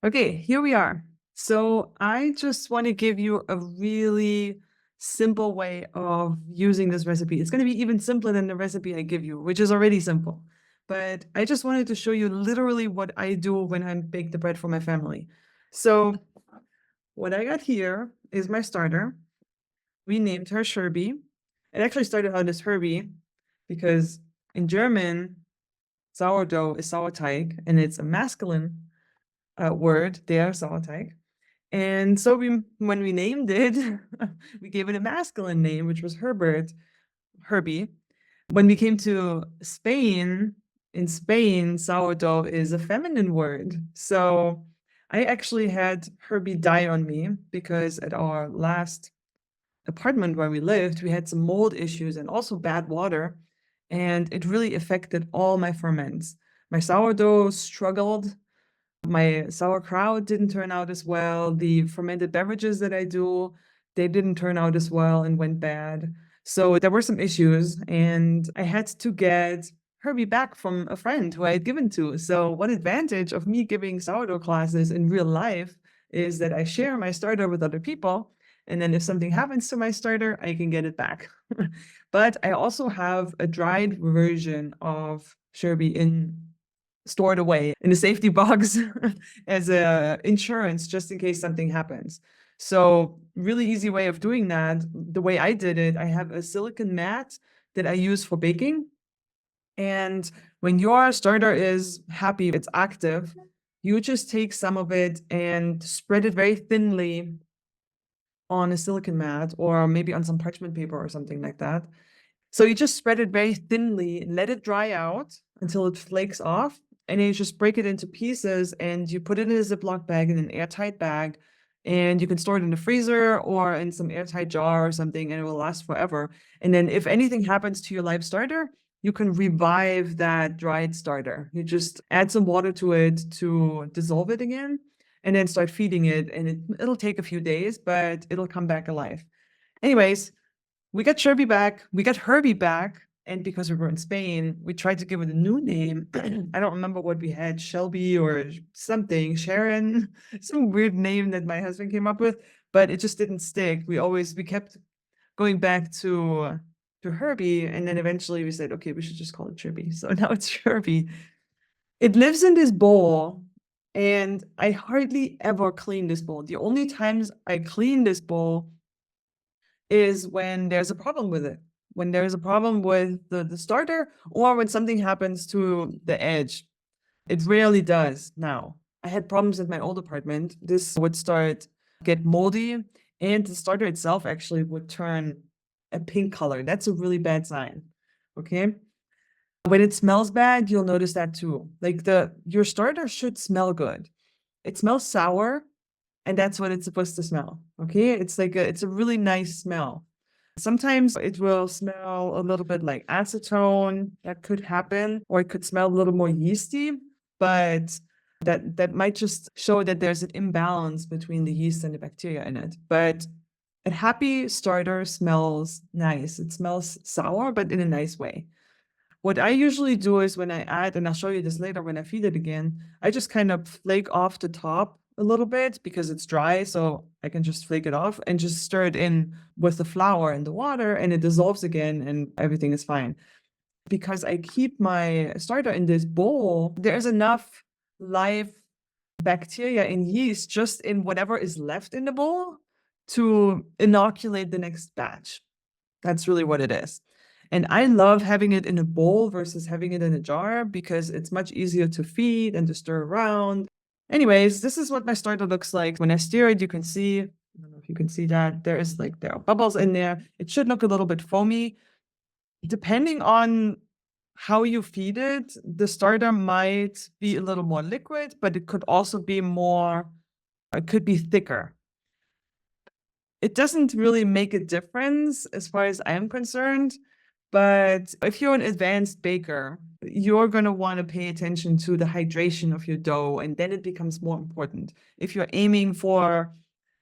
Okay, here we are. So I just want to give you a really simple way of using this recipe. It's going to be even simpler than the recipe I give you, which is already simple. But I just wanted to show you literally what I do when I bake the bread for my family. So what I got here is my starter. We named her Sherby. It actually started out as Herbie because in German, sourdough is Sauerteig, and it's a masculine word, der Sauerteig. And so when we named it, we gave it a masculine name, which was Herbie. When we came to Spain, in Spain, sourdough is a feminine word. So I actually had Herbie die on me because at our last apartment where we lived, we had some mold issues and also bad water. And it really affected all my ferments. My sourdough struggled. My sauerkraut didn't turn out as well. The fermented beverages that I do, they didn't turn out as well and went bad. So there were some issues, and I had to get Herbie back from a friend who I had given to. So one advantage of me giving sourdough classes in real life is that I share my starter with other people. And then if something happens to my starter, I can get it back. But I also have a dried version of Sherby stored away in a safety box as a insurance just in case something happens. So really easy way of doing that. The way I did it, I have a silicon mat that I use for baking. And when your starter is happy, it's active, you just take some of it and spread it very thinly on a silicon mat or maybe on some parchment paper or something like that. So you just spread it very thinly, let it dry out until it flakes off, and then you just break it into pieces and you put it in a Ziploc bag, in an airtight bag, and you can store it in the freezer or in some airtight jar or something, and it will last forever. And then if anything happens to your live starter, you can revive that dried starter. You just add some water to it to dissolve it again, and then start feeding it, and it'll take a few days, but it'll come back alive. Anyways, we got Sherby back, we got Herbie back, and because we were in Spain, we tried to give it a new name. I don't remember what we had, Shelby or something, Sharon, some weird name that my husband came up with, but it just didn't stick. We kept going back to Herbie, and then eventually we said, okay, we should just call it Sherby. So now it's Sherby. It lives in this bowl, and I hardly ever clean this bowl. The only times I clean this bowl is when there's a problem with it. When there's a problem with the starter or when something happens to the edge. It rarely does now. I had problems at my old apartment. This would get moldy, and the starter itself actually would turn a pink color. That's a really bad sign. Okay. When it smells bad, you'll notice that too. Like your starter should smell good. It smells sour, and that's what it's supposed to smell. Okay. It's a really nice smell. Sometimes it will smell a little bit like acetone. That could happen, or it could smell a little more yeasty, but that might just show that there's an imbalance between the yeast and the bacteria in it. But a happy starter smells nice. It smells sour, but in a nice way. What I usually do is when I add, and I'll show you this later when I feed it again, I just kind of flake off the top a little bit because it's dry, so I can just flake it off and just stir it in with the flour and the water, and it dissolves again and everything is fine. Because I keep my starter in this bowl, there's enough live bacteria and yeast just in whatever is left in the bowl to inoculate the next batch. That's really what it is. And I love having it in a bowl versus having it in a jar because it's much easier to feed and to stir around. Anyways, this is what my starter looks like. When I stir it, you can see, I don't know if you can see that, there are bubbles in there. It should look a little bit foamy. Depending on how you feed it, the starter might be a little more liquid, but it could also be it could be thicker. It doesn't really make a difference as far as I'm concerned. But if you're an advanced baker, you're going to want to pay attention to the hydration of your dough, and then it becomes more important. If you're aiming for,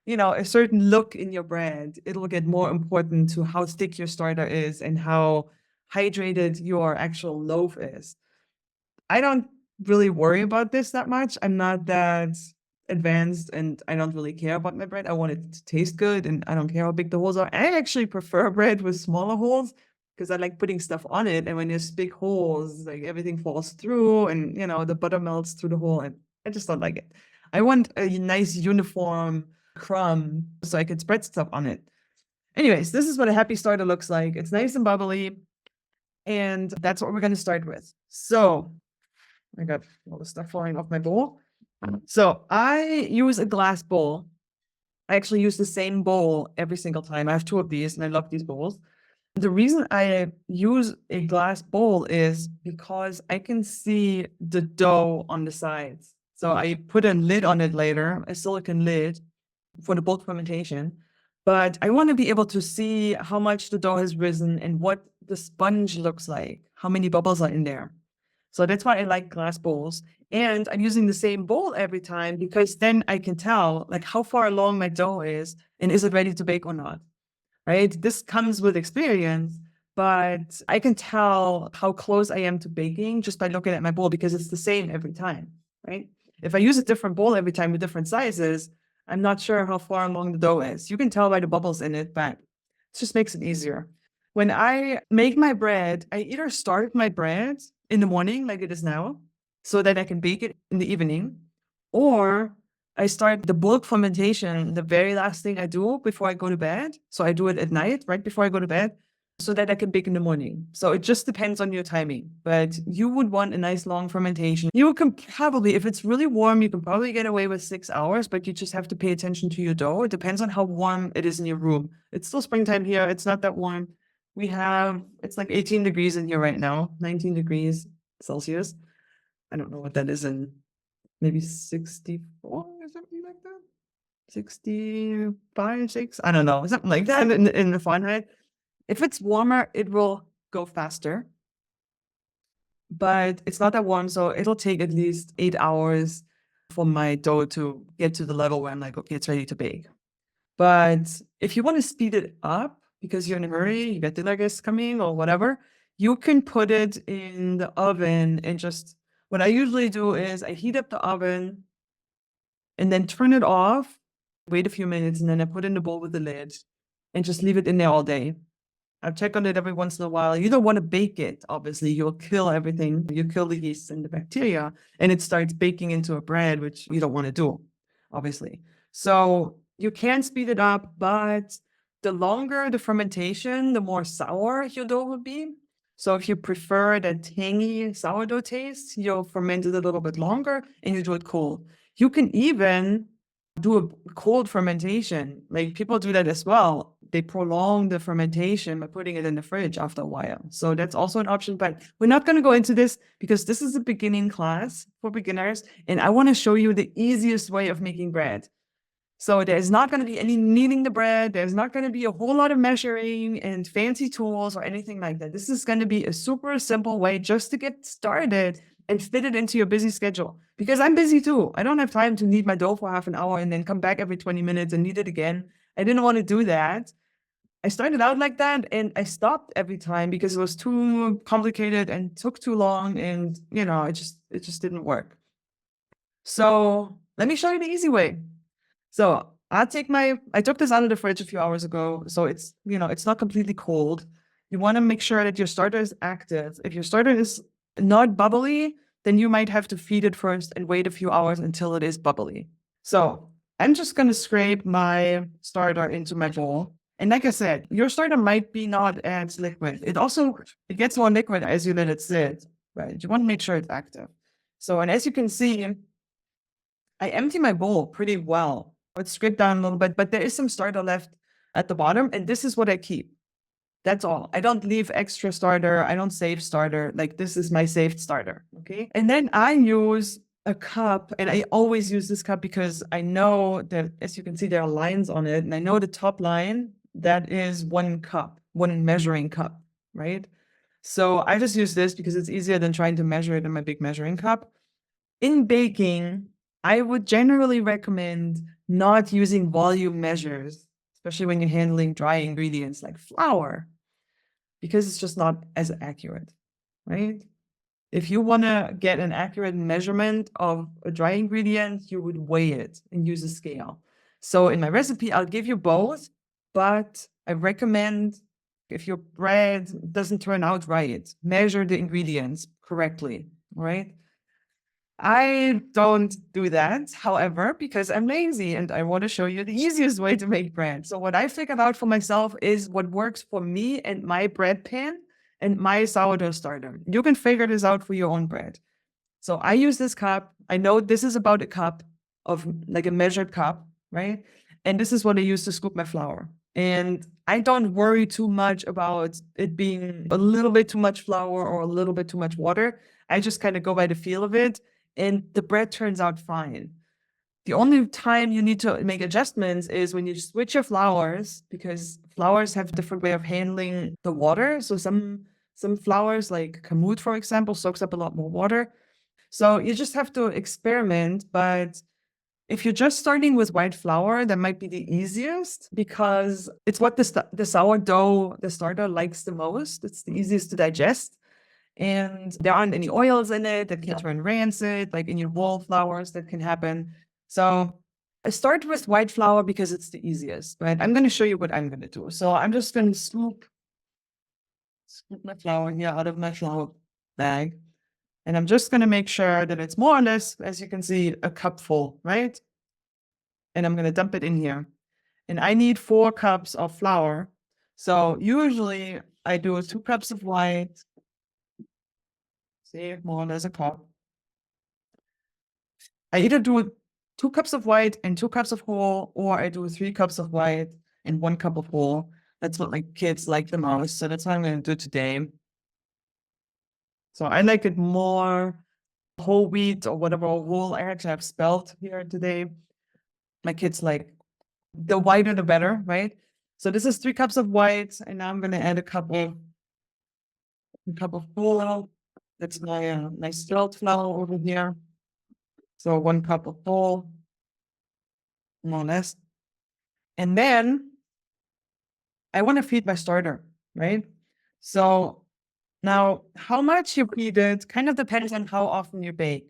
a certain look in your bread, it'll get more important to how thick your starter is and how hydrated your actual loaf is. I don't really worry about this that much. I'm not that advanced and I don't really care about my bread. I want it to taste good and I don't care how big the holes are. I actually prefer bread with smaller holes because I like putting stuff on it. And when there's big holes, like everything falls through and the butter melts through the hole. And I just don't like it. I want a nice uniform crumb so I can spread stuff on it. Anyways, this is what a happy starter looks like. It's nice and bubbly. And that's what we're going to start with. So I got all the stuff falling off my bowl. So I use a glass bowl. I actually use the same bowl every single time. I have 2 of these and I love these bowls. The reason I use a glass bowl is because I can see the dough on the sides. So I put a lid on it later, a silicone lid for the bulk fermentation. But I want to be able to see how much the dough has risen and what the sponge looks like, how many bubbles are in there. So that's why I like glass bowls. And I'm using the same bowl every time because then I can tell like how far along my dough is and is it ready to bake or not, right? This comes with experience, but I can tell how close I am to baking just by looking at my bowl because it's the same every time, right? If I use a different bowl every time with different sizes, I'm not sure how far along the dough is. You can tell by the bubbles in it, but it just makes it easier. When I make my bread, I either start my bread in the morning, like it is now, so that I can bake it in the evening, or I start the bulk fermentation the very last thing I do before I go to bed. So I do it at night, right before I go to bed, so that I can bake in the morning. So it just depends on your timing, but you would want a nice long fermentation. You can probably, if it's really warm, you can probably get away with 6 hours, but you just have to pay attention to your dough. It depends on how warm it is in your room. It's still springtime here. It's not that warm. It's like 18 degrees in here right now, 19 degrees Celsius. I don't know what that is in maybe 64 or something like that. 65, 6, I don't know, something like that in the Fahrenheit. If it's warmer, it will go faster, but it's not that warm, so it'll take at least 8 hours for my dough to get to the level where I'm like, okay, it's ready to bake. But if you want to speed it up because you're in a hurry, you got dinner guests coming or whatever, you can put it in the oven and what I usually do is I heat up the oven and then turn it off, wait a few minutes, and then I put in the bowl with the lid and just leave it in there all day. I check on it every once in a while. You don't want to bake it, obviously. You'll kill everything. You kill the yeast and the bacteria, and it starts baking into a bread, which you don't want to do, obviously. So you can speed it up, but the longer the fermentation, the more sour your dough will be. So if you prefer that tangy sourdough taste, you'll ferment it a little bit longer and you do it cold. You can even do a cold fermentation. Like people do that as well. They prolong the fermentation by putting it in the fridge after a while. So that's also an option, but we're not going to go into this because this is a beginning class for beginners. And I want to show you the easiest way of making bread. So there's not going to be any kneading the bread. There's not going to be a whole lot of measuring and fancy tools or anything like that. This is going to be a super simple way just to get started and fit it into your busy schedule. Because I'm busy too. I don't have time to knead my dough for half an hour and then come back every 20 minutes and knead it again. I didn't want to do that. I started out like that and I stopped every time because it was too complicated and took too long and it just didn't work. So let me show you the easy way. So I took this out of the fridge a few hours ago. So it's not completely cold. You want to make sure that your starter is active. If your starter is not bubbly, then you might have to feed it first and wait a few hours until it is bubbly. So I'm just going to scrape my starter into my bowl. And like I said, your starter might be not as liquid. It gets more liquid as you let it sit, right? You want to make sure it's active. So, and as you can see, I empty my bowl pretty well. It's scraped down a little bit, but there is some starter left at the bottom. And this is what I keep. That's all. I don't leave extra starter. I don't save starter. Like this is my saved starter. Okay. And then I use a cup and I always use this cup because I know that, as you can see, there are lines on it. And I know the top line, that is 1 cup, 1 measuring cup, right? So I just use this because it's easier than trying to measure it in my big measuring cup. In baking, I would generally recommend not using volume measures, especially when you're handling dry ingredients like flour, because it's just not as accurate, right? If you want to get an accurate measurement of a dry ingredient, you would weigh it and use a scale. So in my recipe, I'll give you both, but I recommend if your bread doesn't turn out right, measure the ingredients correctly, right? I don't do that, however, because I'm lazy and I want to show you the easiest way to make bread. So what I figured out for myself is what works for me and my bread pan and my sourdough starter. You can figure this out for your own bread. So I use this cup. I know this is about a cup of like a measured cup, right? And this is what I use to scoop my flour. And I don't worry too much about it being a little bit too much flour or a little bit too much water. I just kind of go by the feel of it, and the bread turns out fine. The only time you need to make adjustments is when you switch your flours, because flours have a different way of handling the water. So some flours, like kamut, for example, soaks up a lot more water. So you just have to experiment. But if you're just starting with white flour, that might be the easiest because it's what the sourdough, the starter likes the most. It's the easiest to digest. And there aren't any oils in it that can turn rancid, like in your wall flours that can happen. So I start with white flour because it's the easiest, but I'm going to show you what I'm going to do. So I'm just going to scoop my flour here out of my flour bag. And I'm just going to make sure that it's more or less, as you can see, a cup full, right? And I'm going to dump it in here. And I need 4 cups of flour. So usually I do 2 cups of white, see, more or less a cup. I either do 2 cups of white and 2 cups of whole, or I do 3 cups of white and 1 cup of whole. That's what my kids like the most. So that's what I'm going to do today. So I like it more whole wheat or whatever whole I actually have spelled here today. My kids like the whiter the better, right? So this is 3 cups of white, and now I'm going to add a cup of whole. That's my spelled flour over here. So 1 cup of whole, more or less. And then I want to feed my starter, right? So now how much you feed it kind of depends on how often you bake.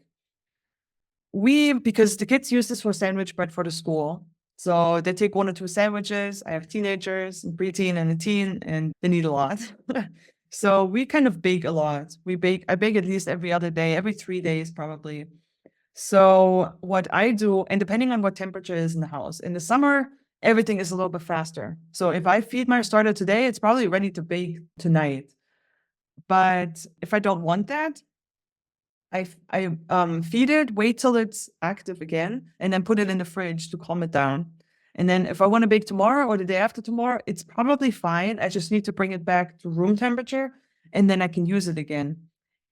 Because the kids use this for sandwich bread for the school. So they take 1 or 2 sandwiches. I have teenagers, a preteen and a teen, and they need a lot. So we kind of bake a lot. I bake at least every other day, every 3 days probably. So what I do, and depending on what temperature is in the house, in the summer, everything is a little bit faster. So if I feed my starter today, it's probably ready to bake tonight. But if I don't want that, I feed it, wait till it's active again, and then put it in the fridge to calm it down. And then if I want to bake tomorrow or the day after tomorrow, it's probably fine. I just need to bring it back to room temperature, and then I can use it again.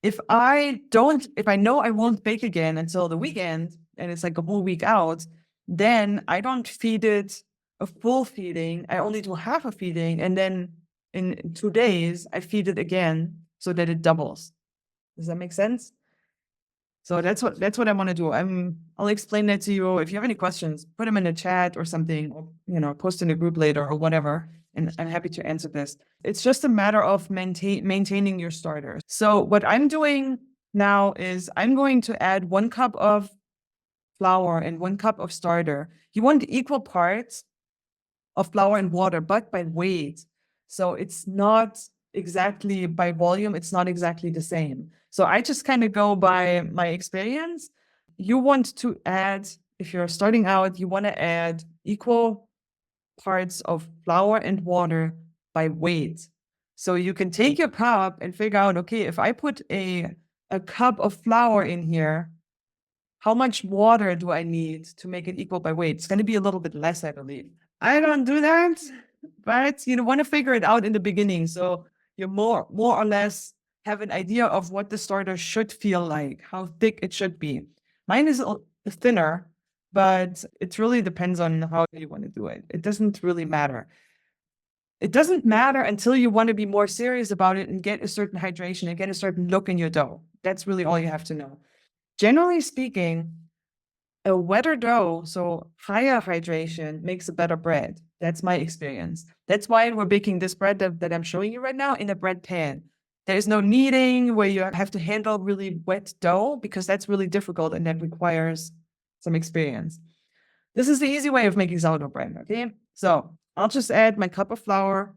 If I know I won't bake again until the weekend, and it's like a whole week out, then I don't feed it a full feeding. I only do half a feeding, and then in 2 days, I feed it again so that it doubles. Does that make sense? So that's what I want to do. I'll explain that to you. If you have any questions, put them in the chat or something, or post in the group later or whatever. And I'm happy to answer this. It's just a matter of maintaining your starters. So what I'm doing now is I'm going to add 1 cup of flour and 1 cup of starter. You want equal parts of flour and water, but by weight. So it's not exactly by volume, it's not exactly the same. So I just kind of go by my experience. You want to add, if you're starting out, you want to add equal parts of flour and water by weight. So you can take your cup and figure out, okay, if I put a cup of flour in here, how much water do I need to make it equal by weight? It's going to be a little bit less, I believe. I don't do that, but you want to figure it out in the beginning. So you more or less have an idea of what the starter should feel like, how thick it should be. Mine is thinner, but it really depends on how you want to do it. It doesn't really matter. It doesn't matter until you want to be more serious about it and get a certain hydration and get a certain look in your dough. That's really all you have to know. Generally speaking, a wetter dough, so higher hydration, makes a better bread. That's my experience. That's why we're baking this bread that I'm showing you right now in a bread pan. There's no kneading where you have to handle really wet dough because that's really difficult and that requires some experience. This is the easy way of making sourdough bread, okay? So I'll just add my cup of flour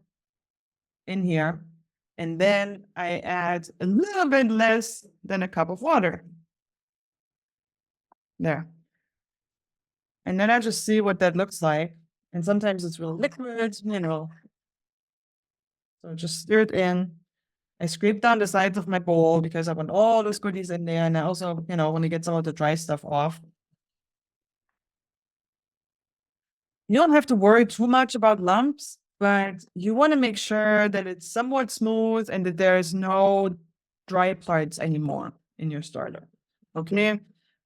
in here, and then I add a little bit less than a cup of water. There. And then I just see what that looks like. And sometimes it's real liquid, So just stir it in. I scrape down the sides of my bowl because I want all those goodies in there. And I also, want to get some of the dry stuff off. You don't have to worry too much about lumps, but you want to make sure that it's somewhat smooth and that there's no dry parts anymore in your starter. Okay.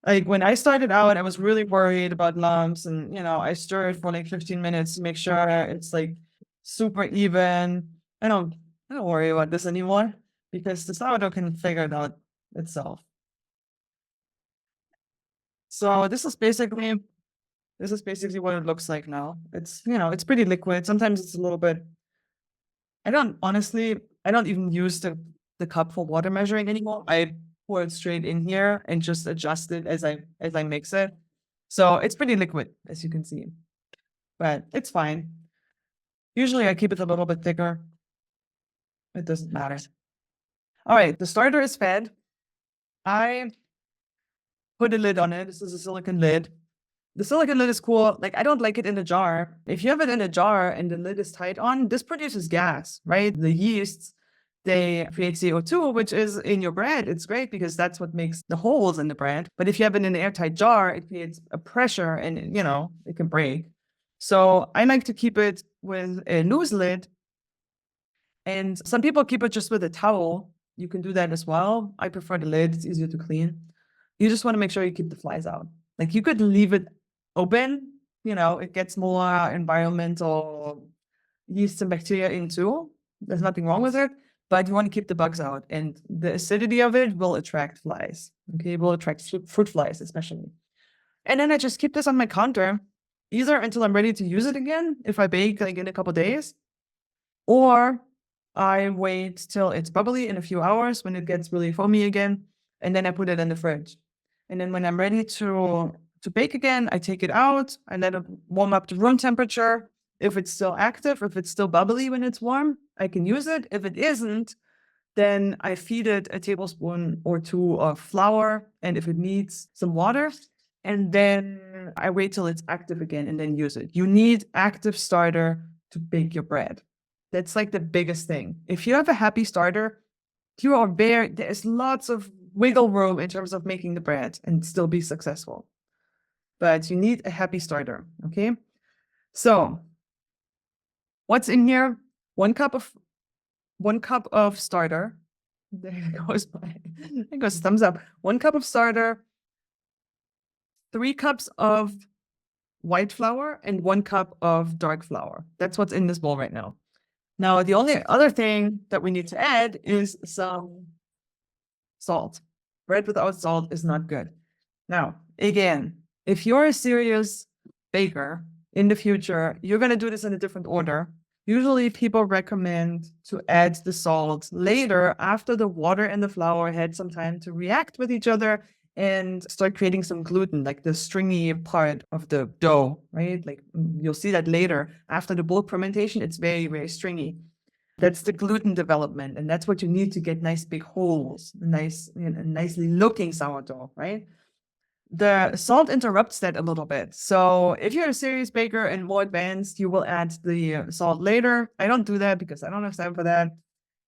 Like when I started out, I was really worried about lumps and, I stir it for like 15 minutes to make sure it's like super even. I don't worry about this anymore because the sourdough can figure it out itself. So this is basically what it looks like now. It's pretty liquid. Sometimes it's a little bit. I don't even use the cup for water measuring anymore. I pour it straight in here and just adjust it as I mix it. So it's pretty liquid, as you can see, but it's fine. Usually I keep it a little bit thicker. It doesn't matter. All right, the starter is fed. I put a lid on it. This is a silicone lid. The silicone lid is cool. Like, I don't like it in a jar. If you have it in a jar and the lid is tight on, this produces gas, right? The yeasts, they create CO2, which is in your bread. It's great because that's what makes the holes in the bread. But if you have it in an airtight jar, it creates a pressure and, it can break. So I like to keep it with a loose lid. And some people keep it just with a towel. You can do that as well. I prefer the lid. It's easier to clean. You just want to make sure you keep the flies out. Like, you could leave it open, it gets more environmental yeast and bacteria in too. There's nothing wrong with it, but you want to keep the bugs out. And the acidity of it will attract flies. Okay, it will attract fruit flies, especially. And then I just keep this on my counter, either until I'm ready to use it again, if I bake like in a couple days, or I wait till it's bubbly in a few hours when it gets really foamy again, and then I put it in the fridge. And then when I'm ready to bake again, I take it out, I let it warm up to room temperature. If it's still active, if it's still bubbly when it's warm, I can use it. If it isn't, then I feed it a tablespoon or two of flour, and if it needs some water, and then I wait till it's active again and then use it. You need active starter to bake your bread. That's like the biggest thing. If you have a happy starter, there's lots of wiggle room in terms of making the bread and still be successful. But you need a happy starter, okay? So what's in here? One cup of starter. There goes thumbs up. 1 cup of starter, 3 cups of white flour, and 1 cup of dark flour. That's what's in this bowl right now. Now, the only other thing that we need to add is some salt. Bread without salt is not good. Now, again, if you're a serious baker in the future, you're going to do this in a different order. Usually people recommend to add the salt later after the water and the flour had some time to react with each other and start creating some gluten, like the stringy part of the dough, right? Like, you'll see that later. After the bulk fermentation, it's very, very stringy. That's the gluten development, and that's what you need to get nice big holes, nicely looking sourdough, right? The salt interrupts that a little bit. So if you're a serious baker and more advanced, you will add the salt later. I don't do that because I don't have time for that.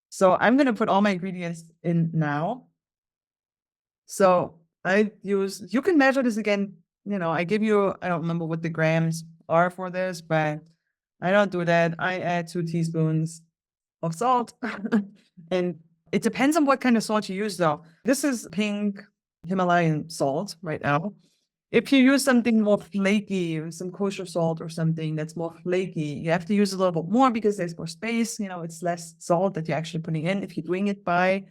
So I'm going to put all my ingredients in now. So you can measure this again. I don't remember what the grams are for this, but I don't do that. I add 2 teaspoons of salt. And it depends on what kind of salt you use, though. This is pink Himalayan salt right now. If you use something more flaky, some kosher salt or something that's more flaky, you have to use a little bit more because there's more space. It's less salt that you're actually putting in if you're doing it by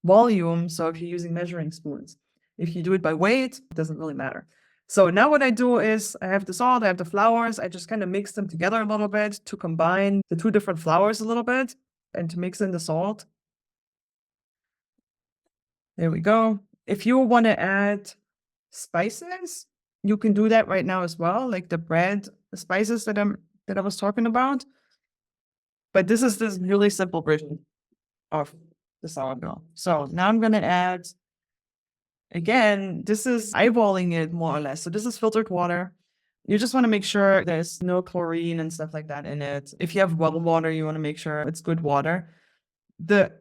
volume. So if you're using measuring spoons, if you do it by weight, it doesn't really matter. So now what I do is I have the salt, I have the flours. I just kind of mix them together a little bit to combine the 2 different flours a little bit and to mix in the salt. There we go. If you want to add spices, you can do that right now as well, like the spices that I was talking about. But this is this really simple version of the sourdough. So now I'm gonna add again, this is eyeballing it more or less. So this is filtered water. You just want to make sure there's no chlorine and stuff like that in it. If you have well water, you want to make sure it's good water.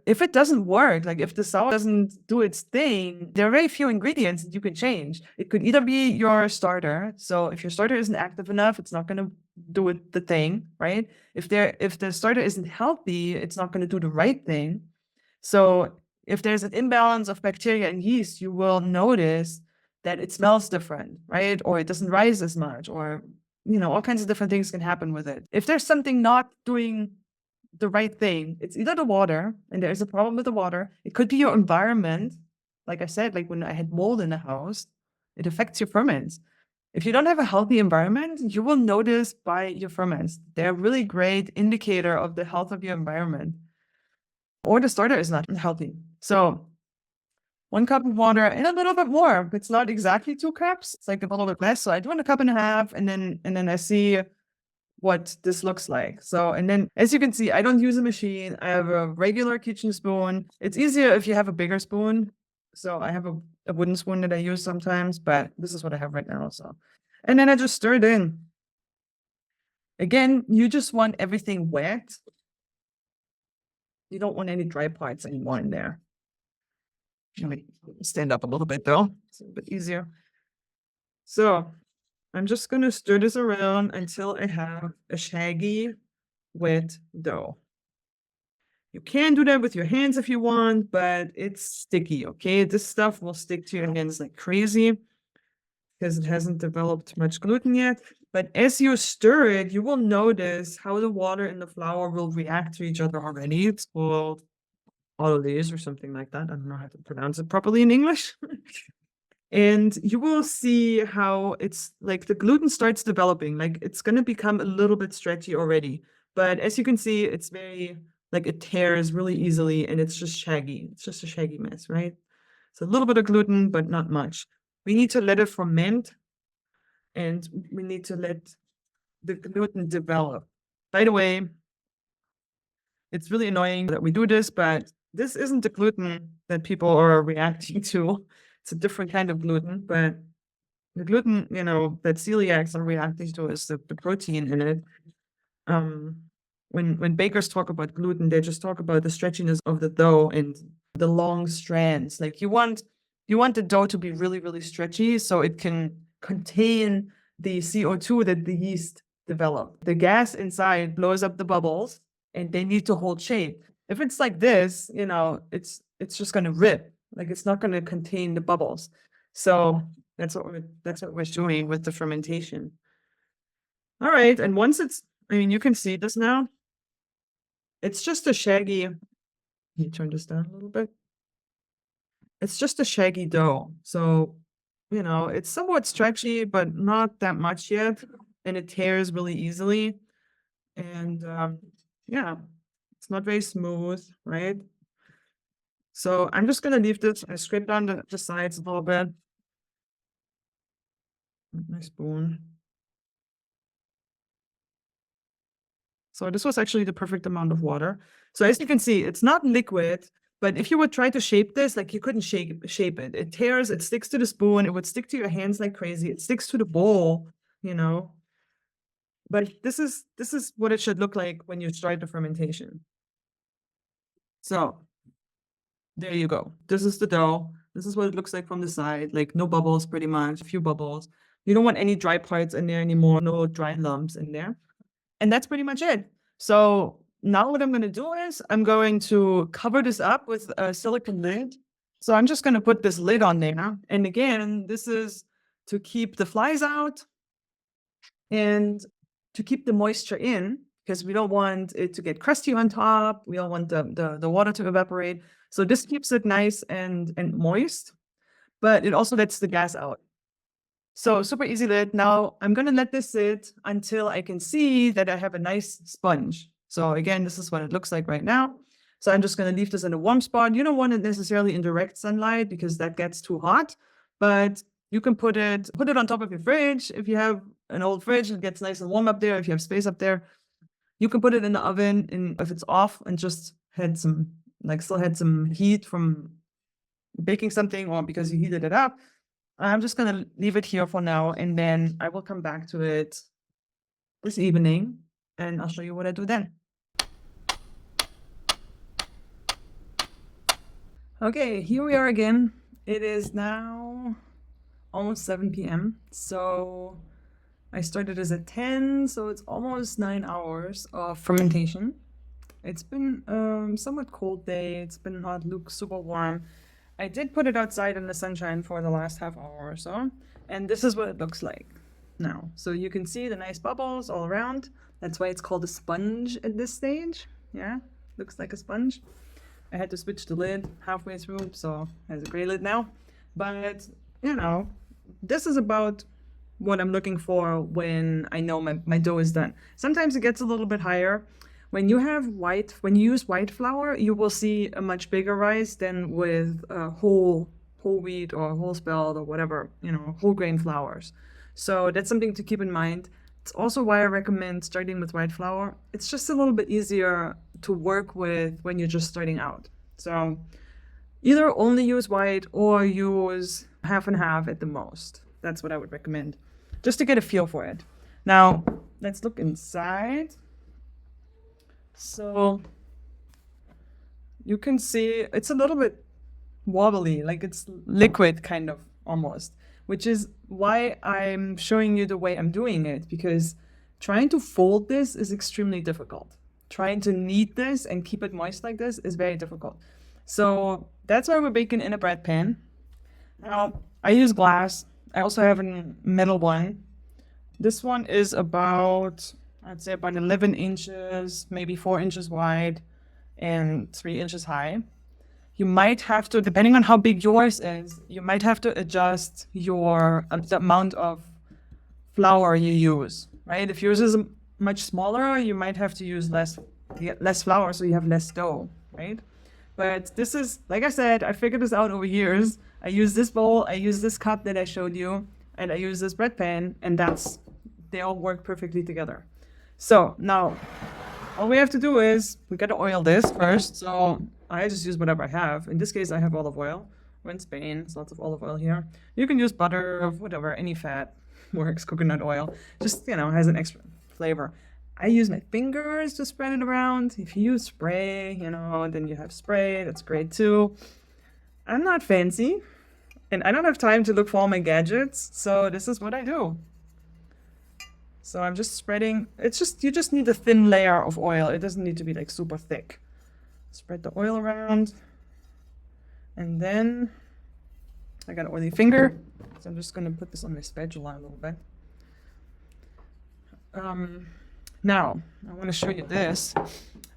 If it doesn't work, like if the sour doesn't do its thing, there are very few ingredients that you can change. It could either be your starter. So if your starter isn't active enough, it's not going to do the thing, right? If the starter isn't healthy, it's not going to do the right thing. So if there's an imbalance of bacteria and yeast, you will notice that it smells different, right? Or it doesn't rise as much, or all kinds of different things can happen with it. If there's something not doing the right thing, it's either the water, and there's a problem with the water. It could be your environment. Like I said, like when I had mold in the house, it affects your ferments. If you don't have a healthy environment, you will notice by your ferments. They're a really great indicator of the health of your environment. Or the starter is not healthy. So 1 cup of water and a little bit more. It's not exactly 2 cups. It's like a little bit less. So I do 1.5 cups, and then I see what this looks like. So, and then as you can see, I don't use a machine. I have a regular kitchen spoon. It's easier if you have a bigger spoon. So I have a wooden spoon that I use sometimes, but this is what I have right now. So, and then I just stir it in. Again, you just want everything wet. You don't want any dry parts anymore in there. Let me stand up a little bit though. It's a bit easier. So I'm just going to stir this around until I have a shaggy, wet dough. You can do that with your hands if you want, but it's sticky, okay? This stuff will stick to your hands like crazy because it hasn't developed much gluten yet. But as you stir it, you will notice how the water and the flour will react to each other already. It's called autolysis or something like that. I don't know how to pronounce it properly in English. And you will see how it's like the gluten starts developing, like it's going to become a little bit stretchy already. But as you can see, it's very, like it tears really easily and it's just shaggy. It's just a shaggy mess, right? So a little bit of gluten, but not much. We need to let it ferment and we need to let the gluten develop. By the way, it's really annoying that we do this, but this isn't the gluten that people are reacting to. It's a different kind of gluten, but the gluten, that celiacs are reacting to is the protein in it. When bakers talk about gluten, they just talk about the stretchiness of the dough and the long strands. Like you want the dough to be really, really stretchy so it can contain the CO2 that the yeast develop. The gas inside blows up the bubbles and they need to hold shape. If it's like this, it's just gonna rip. Like it's not gonna contain the bubbles. So that's what we're doing with the fermentation. All right, and once you can see this now. It's just a shaggy. Let me turn this down a little bit. It's just a shaggy dough. So, it's somewhat stretchy, but not that much yet. And it tears really easily. And yeah, it's not very smooth, right? So I'm just gonna leave this. I scrape down the sides a little bit. My spoon. So this was actually the perfect amount of water. So as you can see, it's not liquid, but if you would try to shape this, like you couldn't shape it. It tears, it sticks to the spoon, it would stick to your hands like crazy. It sticks to the bowl, But this is what it should look like when you start the fermentation. So there you go. This is the dough. This is what it looks like from the side. Like no bubbles pretty much, a few bubbles. You don't want any dry parts in there anymore, no dry lumps in there. And that's pretty much it. So now what I'm going to do is I'm going to cover this up with a silicone lid. So I'm just going to put this lid on there. And again, this is to keep the flies out and to keep the moisture in because we don't want it to get crusty on top. We don't want the water to evaporate. So this keeps it nice and moist, but it also lets the gas out. So super easy lid. Now I'm going to let this sit until I can see that I have a nice sponge. So again, this is what it looks like right now. So I'm just going to leave this in a warm spot. You don't want it necessarily in direct sunlight because that gets too hot, but you can put it on top of your fridge. If you have an old fridge, it gets nice and warm up there. If you have space up there, you can put it in the oven and if it's off and just had some, like still had some heat from baking something or because you heated it up. I'm just going to leave it here for now, and then I will come back to it this evening and I'll show you what I do then. Okay, here we are again. It is now almost 7 p.m. So I started this at 10, so it's almost 9 hours of fermentation. It's been somewhat cold day. It's been not super warm. I did put it outside in the sunshine for the last half hour or so, and this is what it looks like now. So you can see the nice bubbles all around. That's why it's called a sponge at this stage. Yeah, looks like a sponge. I had to switch the lid halfway through, so it has a gray lid now. But, you know, this is about what I'm looking for when I know my dough is done. Sometimes it gets a little bit higher. When you use white flour, you will see a much bigger rise than with whole wheat or whole spelt or whatever, whole grain flours. So that's something to keep in mind. It's also why I recommend starting with white flour. It's just a little bit easier to work with when you're just starting out. So either only use white or use half and half at the most. That's what I would recommend, just to get a feel for it. Now, let's look inside. So you can see it's a little bit wobbly, like it's liquid kind of almost, which is why I'm showing you the way I'm doing it, because trying to fold this is extremely difficult. Trying to knead this and keep it moist like this is very difficult. So that's why we're baking in a bread pan. Now, I use glass. I also have a metal one. This one is about, I'd say about 11 inches, maybe 4 inches wide and 3 inches high. You might have to, depending on how big yours is, you might have to adjust the amount of flour you use, right? If yours is much smaller, you might have to use less flour so you have less dough, right? But this is, like I said, I figured this out over years. I use this bowl, I use this cup that I showed you, and I use this bread pan, and they all work perfectly together. So now, all we have to do is, we gotta oil this first. So I just use whatever I have. In this case, I have olive oil. We're in Spain, there's lots of olive oil here. You can use butter, whatever, any fat works, coconut oil. Just, has an extra flavor. I use my fingers to spread it around. If you use spray, then you have spray, that's great too. I'm not fancy, and I don't have time to look for all my gadgets, so this is what I do. So I'm just spreading, you just need a thin layer of oil. It doesn't need to be like super thick. Spread the oil around. And then I got an oily finger. So I'm just gonna put this on my spatula a little bit. Now, I wanna show you this.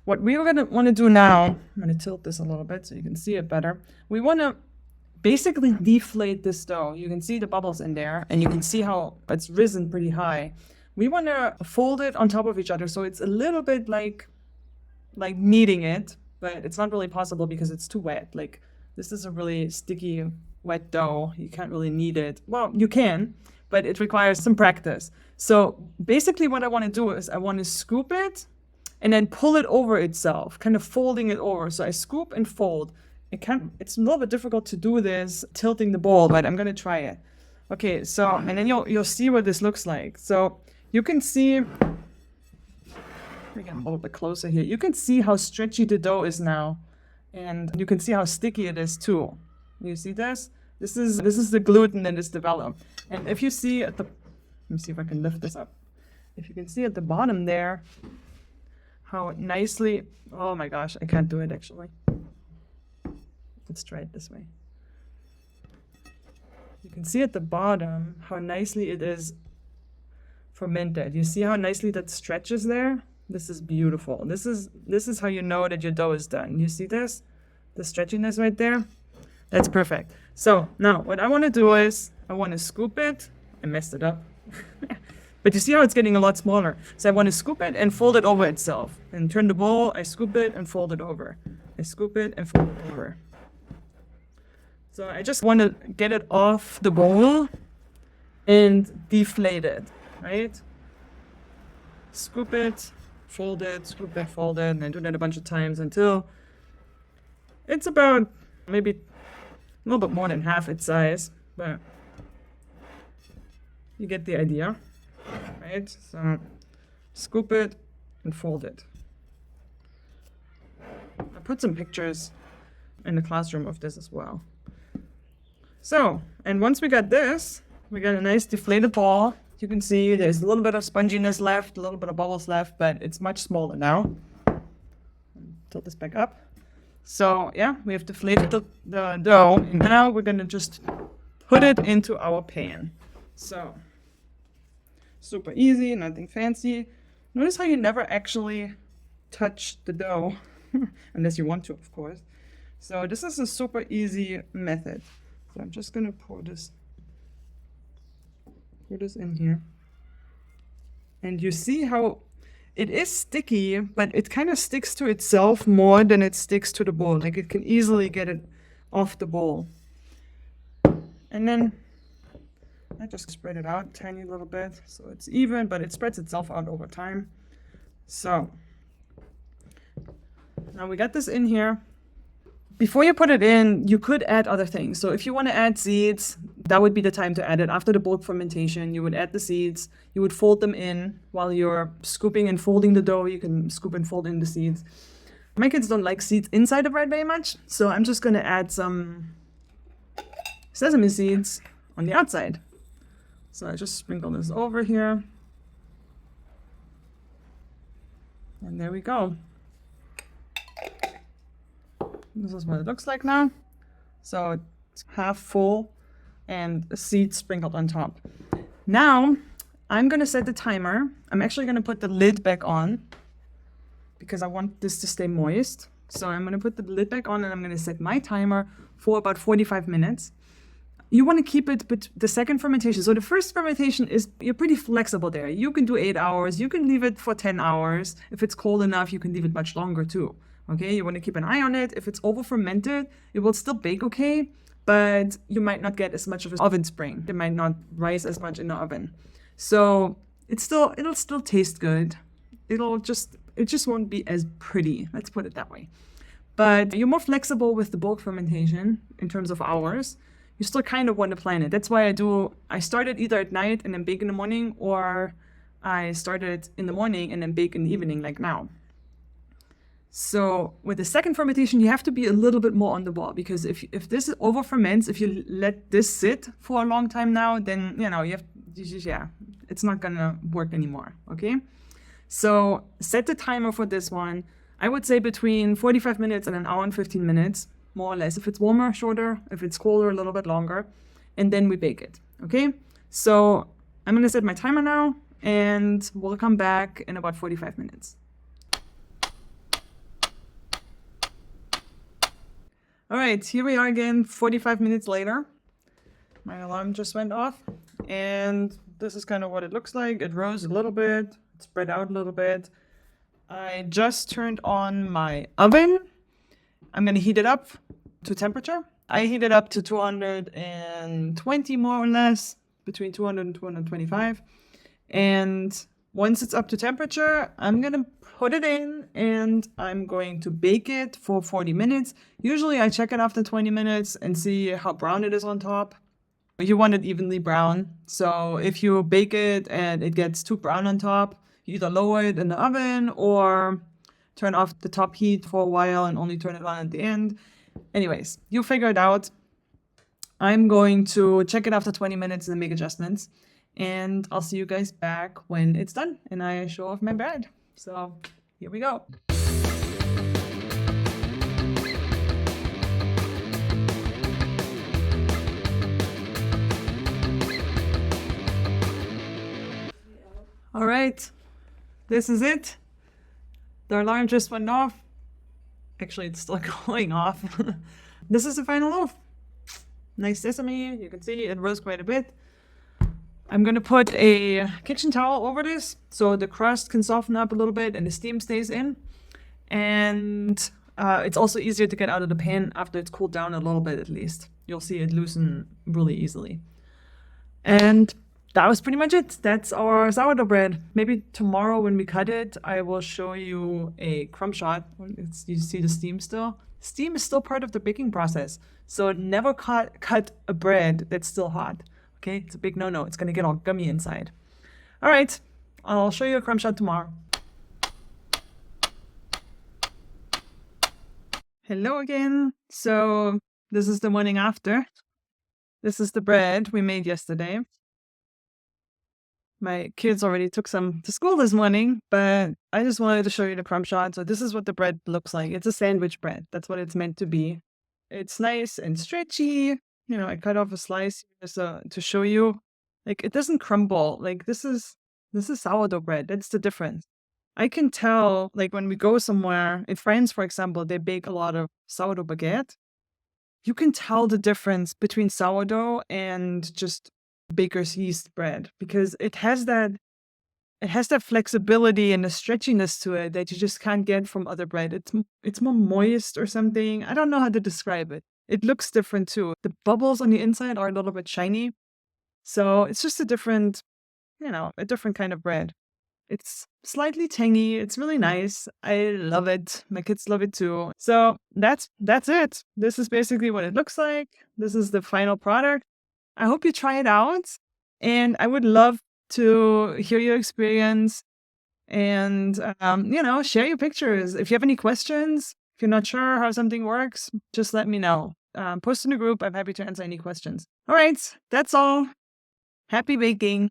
What we're gonna wanna do now, I'm gonna tilt this a little bit so you can see it better. We wanna basically deflate this dough. You can see the bubbles in there, and you can see how it's risen pretty high. We want to fold it on top of each other, so it's a little bit like kneading it, but it's not really possible because it's too wet. Like, this is a really sticky, wet dough. You can't really knead it. Well, you can, but it requires some practice. So basically what I want to do is I want to scoop it and then pull it over itself, kind of folding it over. So I scoop and fold. It's a little bit difficult to do this tilting the bowl, but I'm going to try it. Okay, so, and then you'll see what this looks like. So you can see, let me get a little bit closer here. You can see how stretchy the dough is now. And you can see how sticky it is too. You see this? This is the gluten that is developed. And if you see let me see if I can lift this up. If you can see at the bottom there, how nicely, oh my gosh, I can't do it actually. Let's try it this way. You can see at the bottom how nicely it is fermented. You see how nicely that stretches there? This is beautiful. This is how you know that your dough is done. You see this? The stretchiness right there? That's perfect. So now what I want to do is I want to scoop it. I messed it up. But you see how it's getting a lot smaller. So I want to scoop it and fold it over itself. And turn the bowl, I scoop it and fold it over. I scoop it and fold it over. So I just want to get it off the bowl and deflate it, right? Scoop it, fold it, scoop it, fold it, and I do that a bunch of times until it's about maybe a little bit more than half its size, but you get the idea, right? So scoop it and fold it. I put some pictures in the classroom of this as well. So, and once we got this, we got a nice deflated ball. You can see there's a little bit of sponginess left, a little bit of bubbles left, but it's much smaller now. Tilt this back up. So yeah, we have deflated the dough, and now we're gonna just put it into our pan. So, super easy, nothing fancy. Notice how you never actually touch the dough, unless you want to, of course. So this is a super easy method. So I'm just gonna put this in here. And you see how it is sticky, but it kind of sticks to itself more than it sticks to the bowl. Like it can easily get it off the bowl. And then I just spread it out a tiny little bit so it's even, but it spreads itself out over time. So now we got this in here. Before you put it in, you could add other things. So if you want to add seeds, that would be the time to add it. After the bulk fermentation, you would add the seeds. You would fold them in while you're scooping and folding the dough. You can scoop and fold in the seeds. My kids don't like seeds inside the bread very much, so I'm just going to add some sesame seeds on the outside. So I just sprinkle this over here. And there we go. This is what it looks like now. So it's half full and a seed sprinkled on top. Now I'm going to set the timer. I'm actually going to put the lid back on because I want this to stay moist. So I'm going to put the lid back on and I'm going to set my timer for about 45 minutes. You want to keep it, but the second fermentation. So the first fermentation you're pretty flexible there. You can do 8 hours. You can leave it for 10 hours. If it's cold enough, you can leave it much longer too. Okay, you want to keep an eye on it. If it's over fermented, it will still bake okay, but you might not get as much of an oven spring. It might not rise as much in the oven. So it'll still taste good. It just won't be as pretty. Let's put it that way. But you're more flexible with the bulk fermentation in terms of hours. You still kind of want to plan it. That's why I start it either at night and then bake in the morning, or I start it in the morning and then bake in the evening like now. So with the second fermentation, you have to be a little bit more on the ball, because if this over ferments, if you let this sit for a long time now, then it's not gonna work anymore. Okay, so set the timer for this one. I would say between 45 minutes and an hour and 15 minutes, more or less. If it's warmer, shorter. If it's colder, a little bit longer, and then we bake it. Okay, so I'm gonna set my timer now, and we'll come back in about 45 minutes. All right, here we are again, 45 minutes later. My alarm just went off, and this is kind of what it looks like. It rose a little bit, it spread out a little bit. I just turned on my oven. I'm gonna heat it up to temperature. I heat it up to 220 more or less, between 200 and 225. And once it's up to temperature, I'm gonna put it in and I'm going to bake it for 40 minutes. Usually I check it after 20 minutes and see how brown it is on top. You want it evenly brown. So if you bake it and it gets too brown on top, you either lower it in the oven or turn off the top heat for a while and only turn it on at the end. Anyways, you figure it out. I'm going to check it after 20 minutes and make adjustments. And I'll see you guys back when it's done and I show off my bread. So here we go. All right, this is it. The alarm just went off. Actually, it's still going off. This is the final loaf. Nice sesame. You can see it rose quite a bit. I'm going to put a kitchen towel over this so the crust can soften up a little bit and the steam stays in. And It's also easier to get out of the pan after it's cooled down a little bit at least. You'll see it loosen really easily. And that was pretty much it. That's our sourdough bread. Maybe tomorrow when we cut it, I will show you a crumb shot. You see the steam still? Steam is still part of the baking process. So never cut a bread that's still hot. Okay, it's a big no-no. It's gonna get all gummy inside. All right, I'll show you a crumb shot tomorrow. Hello again. So this is the morning after. This is the bread we made yesterday. My kids already took some to school this morning, but I just wanted to show you the crumb shot. So this is what the bread looks like. It's a sandwich bread. That's what it's meant to be. It's nice and stretchy. You know, I cut off a slice just to show you. Like it doesn't crumble. Like this is sourdough bread. That's the difference. I can tell, like when we go somewhere, in France, for example, they bake a lot of sourdough baguette. You can tell the difference between sourdough and just baker's yeast bread because it has that flexibility and the stretchiness to it that you just can't get from other bread. It's more moist or something. I don't know how to describe it. It looks different too. The bubbles on the inside are a little bit shiny. So it's just a different kind of bread. It's slightly tangy. It's really nice. I love it. My kids love it too. So that's it. This is basically what it looks like. This is the final product. I hope you try it out. And I would love to hear your experience and, share your pictures. If you have any questions, if you're not sure how something works, just let me know. Post in the group. I'm happy to answer any questions. All right. That's all. Happy baking.